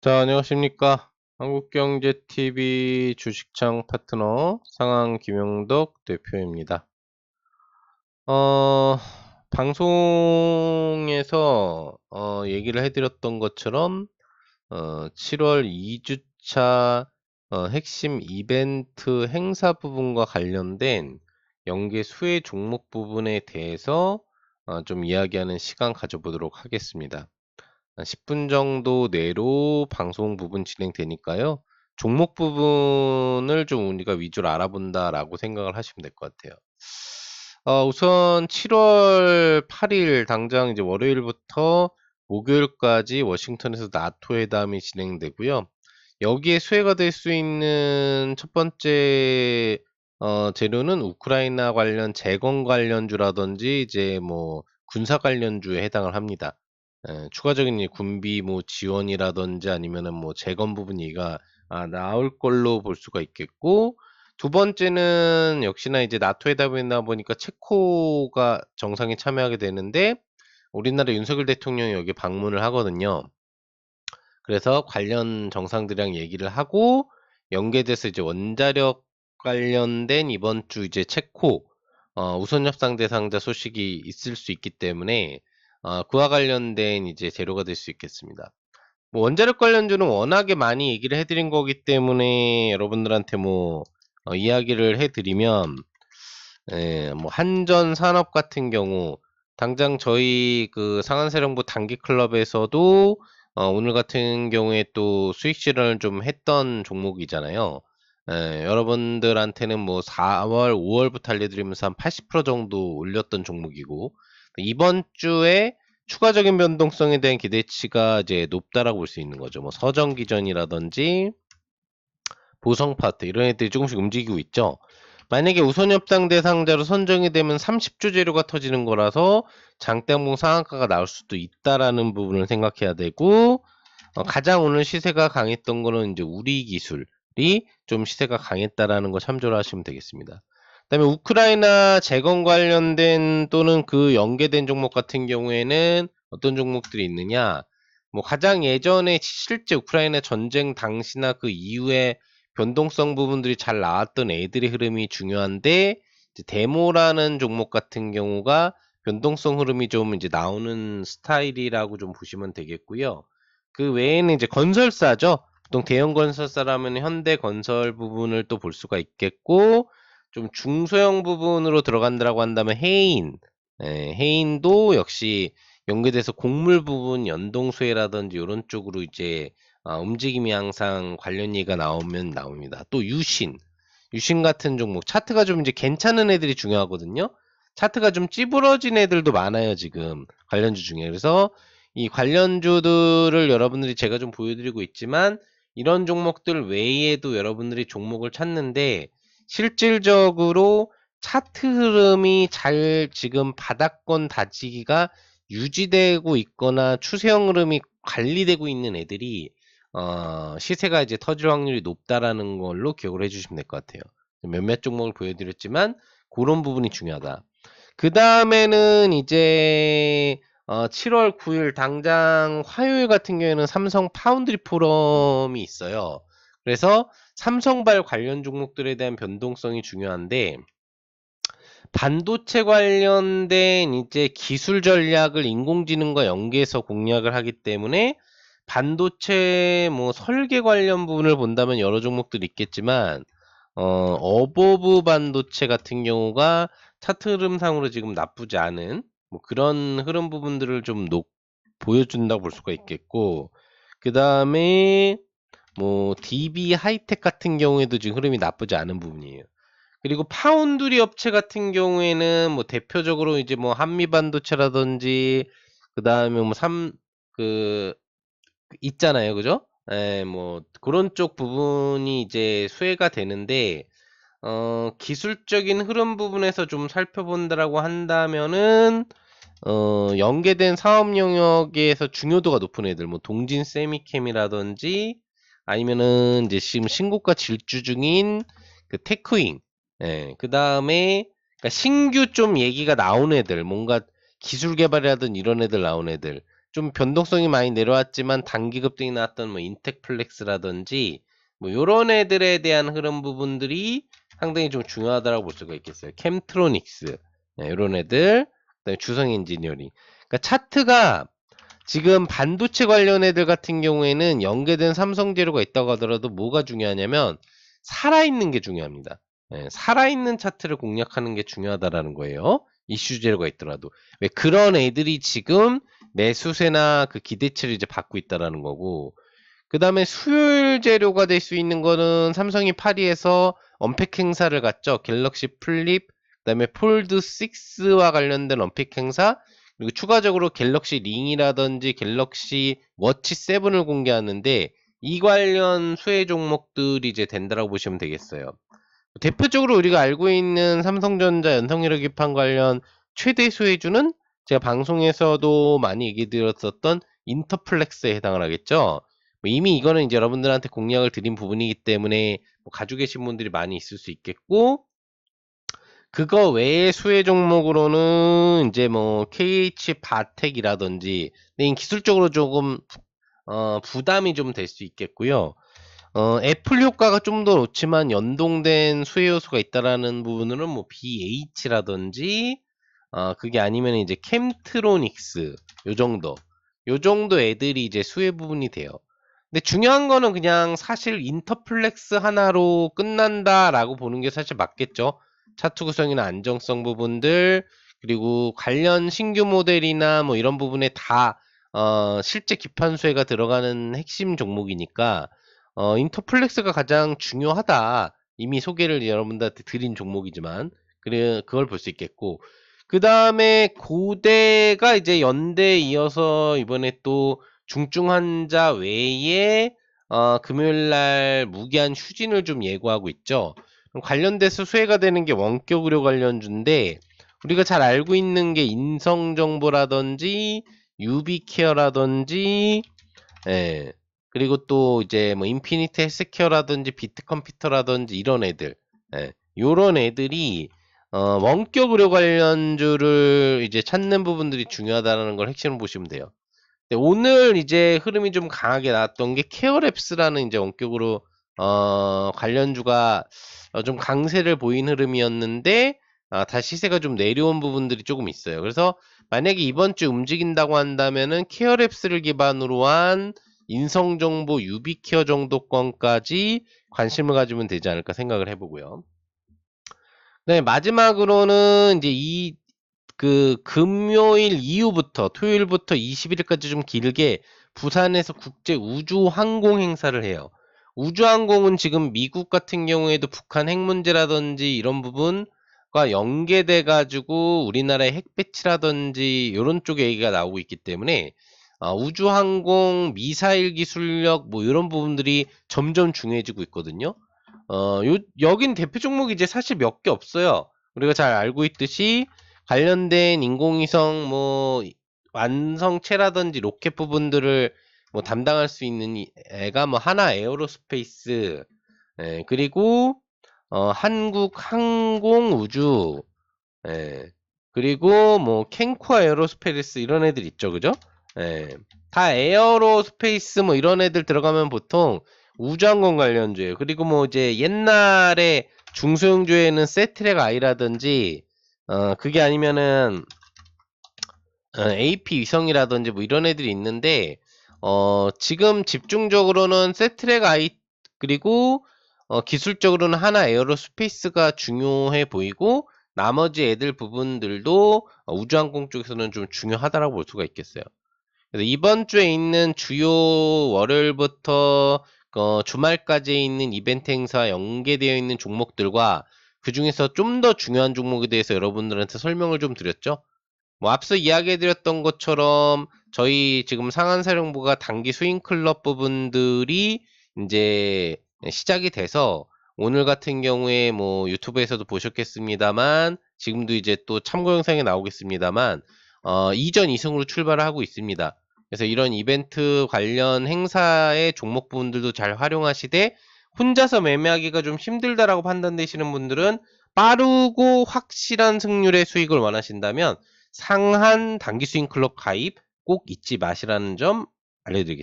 자, 안녕하십니까. 한국경제TV 주식창 파트너 상황 김용덕 대표입니다. 어, 방송에서 얘기를 해드렸던 것처럼 7월 2주차 핵심 이벤트 행사 부분과 관련된 연계 수혜 종목 부분에 대해서 좀 이야기하는 시간 가져보도록 하겠습니다. 한 10분 정도 내로 방송 부분 진행되니까요. 종목 부분을 좀 우리가 위주로 알아본다라고 생각을 하시면 될 것 같아요. 우선 7월 8일 당장 이제 월요일부터 목요일까지 워싱턴에서 나토 회담이 진행되고요. 여기에 수혜가 될 수 있는 첫 번째 재료는 우크라이나 관련 재건 관련주라든지 이제 뭐 군사 관련주에 해당을 합니다. 추가적인 이 군비 뭐 지원이라든지 아니면은 뭐 재건 부분 얘기가 나올 걸로 볼 수가 있겠고, 두 번째는 역시나 이제 나토 회담이다 보니까 체코가 정상에 참여하게 되는데 우리나라 윤석열 대통령이 여기 방문을 하거든요. 그래서 관련 정상들이랑 얘기를 하고 연계돼서 이제 원자력 관련된 이번 주 이제 체코 우선 협상 대상자 소식이 있을 수 있기 때문에 그와 관련된 이제 재료가 될 수 있겠습니다. 뭐 원자력 관련주는 워낙에 많이 얘기를 해드린 거기 때문에 여러분들한테 뭐 이야기를 해드리면, 뭐 한전 산업 같은 경우 당장 저희 그 상한세력부 단기 클럽에서도 오늘 같은 경우에 또 수익 실현을 좀 했던 종목이잖아요. 여러분들한테는 뭐 4월, 5월부터 알려드리면서 한 80% 정도 올렸던 종목이고, 이번 주에 추가적인 변동성에 대한 기대치가 이제 높다라고 볼 수 있는 거죠. 뭐 서정기전이라든지 보성파트 이런 애들이 조금씩 움직이고 있죠. 만약에 우선협상 대상자로 선정이 되면 30조 재료가 터지는 거라서 장대항공 상한가가 나올 수도 있다라는 부분을 생각해야 되고, 가장 오늘 시세가 강했던 거는 이제 우리기술이 좀 시세가 강했다라는 거 참조를 하시면 되겠습니다. 그다음에 우크라이나 재건 관련된 또는 그 연계된 종목 같은 경우에는 어떤 종목들이 있느냐? 뭐 가장 예전에 실제 우크라이나 전쟁 당시나 그 이후에 변동성 부분들이 잘 나왔던 애들의 흐름이 중요한데, 이제 데모라는 종목 같은 경우가 변동성 흐름이 좀 이제 나오는 스타일이라고 좀 보시면 되겠고요. 그 외에는 이제 건설사죠. 보통 대형 건설사라면 현대건설 부분을 또 볼 수가 있겠고, 좀 중소형 부분으로 들어간다라고 한다면 해인, 해인도 역시 연계돼서 곡물 부분 연동수혜라든지 이런 쪽으로 이제 움직임이 항상 관련 얘기가 나오면 나옵니다. 또 유신 같은 종목 차트가 좀 이제 괜찮은 애들이 중요하거든요. 차트가 좀 찌부러진 애들도 많아요, 지금 관련주 중에. 그래서 이 관련주들을 여러분들이 제가 좀 보여드리고 있지만, 이런 종목들 외에도 여러분들이 종목을 찾는데 실질적으로 차트 흐름이 잘 지금 바닥권 다지기가 유지되고 있거나 추세형 흐름이 관리되고 있는 애들이 시세가 이제 터질 확률이 높다라는 걸로 기억을 해주시면 될 것 같아요. 몇몇 종목을 보여드렸지만 그런 부분이 중요하다. 그 다음에는 이제 7월 9일 당장 화요일 같은 경우에는 삼성 파운드리 포럼이 있어요. 그래서 삼성발 관련 종목들에 대한 변동성이 중요한데, 반도체 관련된 이제 기술 전략을 인공지능과 연계해서 공략을 하기 때문에 반도체 뭐 설계 관련 부분을 본다면 여러 종목들이 있겠지만, 어버브 반도체 같은 경우가 차트 흐름상으로 지금 나쁘지 않은 뭐 그런 흐름 부분들을 좀 보여준다고 볼 수가 있겠고, 그 다음에 뭐 DB 하이텍 같은 경우에도 지금 흐름이 나쁘지 않은 부분이에요. 그리고 파운드리 업체 같은 경우에는 뭐 대표적으로 이제 뭐 한미반도체라든지 그다음에 뭐 그 있잖아요. 그죠? 예, 뭐 그런 쪽 부분이 이제 수혜가 되는데, 기술적인 흐름 부분에서 좀 살펴본다라고 한다면은 연계된 사업 영역에서 중요도가 높은 애들, 뭐 동진 세미캠이라든지 아니면은 이제 지금 신고가 질주 중인 그 테크윙, 그 다음에 그러니까 신규 좀 얘기가 나온 애들, 뭔가 기술 개발이라든 이런 애들 나온 애들, 좀 변동성이 많이 내려왔지만 단기 급등이 나왔던 뭐 인텍플렉스라든지 뭐 요런 애들에 대한 흐름 부분들이 상당히 좀 중요하다고 볼 수가 있겠어요. 캠트로닉스, 네, 요런 애들, 그다음에 주성 엔지니어링. 그러니까 차트가 지금 반도체 관련 애들 같은 경우에는 연계된 삼성재료가 있다고 하더라도 뭐가 중요하냐면 살아있는 게 중요합니다. 예, 살아있는 차트를 공략하는 게 중요하다라는 거예요. 이슈 재료가 있더라도. 왜 그런 애들이 지금 매수세나 그 기대치를 이제 받고 있다라는 거고, 그 다음에 수요일 재료가 될 수 있는 거는 삼성이 파리에서 언팩 행사를 갔죠. 갤럭시 플립, 그 다음에 폴드 6와 관련된 언팩 행사, 그리고 추가적으로 갤럭시 링이라든지 갤럭시 워치 7을 공개하는데 이 관련 수혜 종목들이 이제 된다라고 보시면 되겠어요. 대표적으로 우리가 알고 있는 삼성전자 연성이력기판 관련 최대 수혜주는 제가 방송에서도 많이 얘기 드렸었던 인터플렉스에 해당을 하겠죠. 뭐 이미 이거는 이제 여러분들한테 공략을 드린 부분이기 때문에 뭐 가지고 계신 분들이 많이 있을 수 있겠고, 그거 외에 수혜 종목으로는 이제 뭐 KH 바텍이라든지 기술적으로 조금 부담이 좀 될 수 있겠고요. 애플 효과가 좀 더 좋지만 연동된 수혜 요소가 있다라는 부분으로는 뭐 BH라든지 그게 아니면 이제 캠트로닉스 요 정도 애들이 이제 수혜 부분이 돼요. 근데 중요한 거는 그냥 사실 인터플렉스 하나로 끝난다라고 보는 게 사실 맞겠죠. 차트 구성이나 안정성 부분들, 그리고 관련 신규 모델이나 뭐 이런 부분에 다 실제 기판 수혜가 들어가는 핵심 종목이니까 인터플렉스가 가장 중요하다. 이미 소개를 여러분들한테 드린 종목이지만 그걸 볼 수 있겠고, 그 다음에 고대가 이제 연대에 이어서 이번에 또 중증 환자 외에 금요일날 무기한 휴진을 좀 예고하고 있죠. 관련돼서 수혜가 되는 게 원격 의료 관련주인데, 우리가 잘 알고 있는 게 인성정보라든지 유비케어라든지, 예, 그리고 또 이제 뭐 인피니트 헬스케어라든지 비트컴퓨터라든지 이런 애들, 예, 요런 애들이 원격 의료 관련주를 이제 찾는 부분들이 중요하다는 걸 핵심으로 보시면 돼요. 근데 오늘 이제 흐름이 좀 강하게 나왔던 게 케어랩스라는 이제 원격으로 관련주가 좀 강세를 보인 흐름이었는데 다시 시세가 좀 내려온 부분들이 조금 있어요. 그래서 만약에 이번 주 움직인다고 한다면은 케어랩스를 기반으로 한 인성정보 유비케어 정도권까지 관심을 가지면 되지 않을까 생각을 해보고요. 네, 마지막으로는 이제 그 금요일 이후부터 토요일부터 21일까지 좀 길게 부산에서 국제 우주 항공 행사를 해요. 우주항공은 지금 미국 같은 경우에도 북한 핵 문제라든지 이런 부분과 연계돼 가지고 우리나라의 핵 배치라든지 이런 쪽에 얘기가 나오고 있기 때문에 우주항공 미사일 기술력 뭐 이런 부분들이 점점 중요해지고 있거든요. 여긴 대표 종목이 이제 사실 몇 개 없어요. 우리가 잘 알고 있듯이 관련된 인공위성 뭐 완성체라든지 로켓 부분들을 뭐 담당할 수 있는 애가 뭐 하나 에어로스페이스, 그리고 한국 항공우주, 예, 그리고 뭐 캔코아 에어로스페이스 이런 애들 있죠, 그죠? 예, 다 에어로스페이스 뭐 이런 애들 들어가면 보통 우주항공 관련주예요. 그리고 뭐 이제 옛날에 중소형주에는 세트랙 아이라든지 그게 아니면은 AP 위성이라든지 뭐 이런 애들이 있는데 지금 집중적으로는 세트랙 아이 그리고 기술적으로는 하나 에어로스페이스가 중요해 보이고 나머지 애들 부분들도 우주항공 쪽에서는 좀 중요하다라고 볼 수가 있겠어요. 그래서 이번 주에 있는 주요 월요일부터 주말까지 있는 이벤트 행사 연계되어 있는 종목들과 그 중에서 좀 더 중요한 종목에 대해서 여러분들한테 설명을 좀 드렸죠. 뭐 앞서 이야기해드렸던 것처럼 저희 지금 상한사령부가 단기 스윙클럽 부분들이 이제 시작이 돼서 오늘 같은 경우에 뭐 유튜브에서도 보셨겠습니다만 지금도 이제 또 참고 영상에 나오겠습니다만 이전 2승으로 출발을 하고 있습니다. 그래서 이런 이벤트 관련 행사의 종목 부분들도 잘 활용하시되 혼자서 매매하기가 좀 힘들다라고 판단되시는 분들은 빠르고 확실한 승률의 수익을 원하신다면 상한 단기 스윙 클럽 가입 꼭 잊지 마시라는 점 알려드리겠습니다.